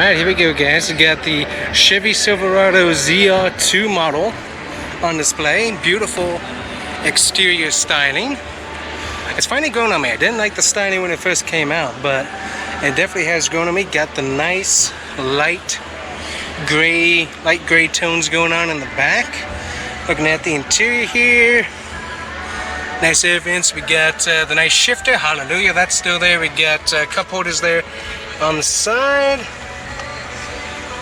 Alright, here we go guys. We got the Chevy Silverado Zr2 model on display. Beautiful exterior styling. It's finally grown on me. I didn't like the styling when it first came out, but it definitely has grown on me. Got the nice light gray tones going on in the back. Looking at the interior here. Nice air vents. We got the nice shifter. Hallelujah, that's still there. We got cup holders there on the side.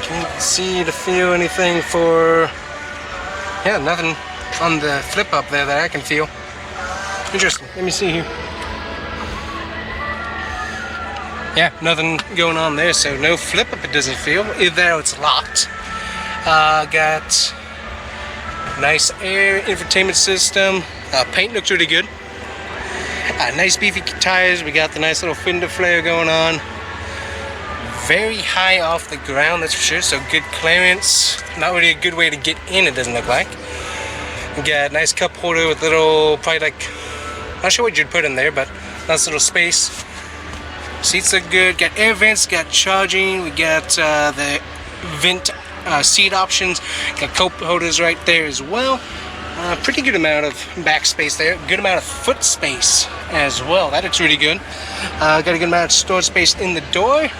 Can't see to feel anything for, yeah, nothing on the flip up there that I can feel. Interesting. Let me see here. Yeah, nothing going on there, so no flip up, it doesn't feel. Either that or it's locked. Got nice air infotainment system. Paint looks really good. Nice beefy tires. We got the nice little fender flare going on. Very high off the ground, that's for sure, so good clearance. Not really a good way to get in, it doesn't look like. We got a nice cup holder with little, probably like, not sure what you'd put in there, but nice little space. Seats look good. Got air vents, got charging. We got the vent seat options. Got cup holders right there as well. Pretty good amount of back space there. Good amount of foot space as well. That looks really good. Got a good amount of storage space in the door.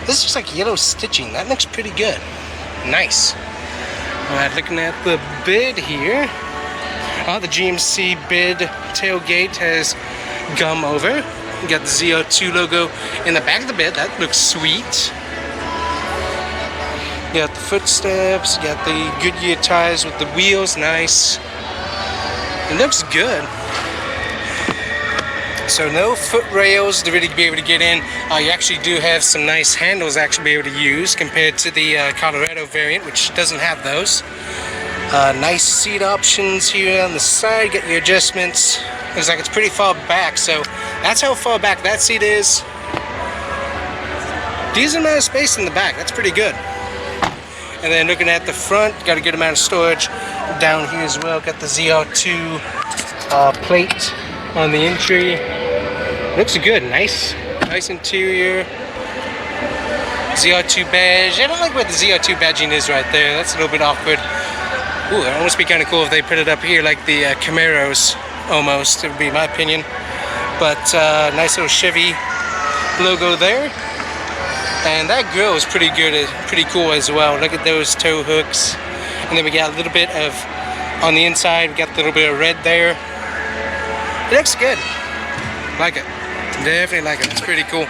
This is like yellow stitching. That looks pretty good. Nice. Alright, looking at the bed here. The GMC bed tailgate has gum over. We got the Zr2 logo in the back of the bed. That looks sweet. Got the footsteps. Got the Goodyear tires with the wheels. Nice. It looks good. So no foot rails to really be able to get in. You actually do have some nice handles to actually be able to use compared to the Colorado variant, which doesn't have those. Nice seat options here on the side. Get your adjustments. Looks like it's pretty far back, so that's how far back that seat is. Decent amount of space in the back. That's pretty good. And then looking at the front, got a good amount of storage down here as well. Got the Zr2 plate on the entry. Looks good. Nice interior. Zr2 badge. I don't like what the Zr2 badging is right there. That's a little bit awkward. Ooh, it would almost be kind of cool if they put it up here like the Camaros, almost. It would be my opinion. But nice little Chevy logo there. And that grill is pretty good, pretty cool as well. Look at those tow hooks. And then we got a little bit of, on the inside, we got a little bit of red there. It looks good. Like it. Definitely like it. It's pretty cool.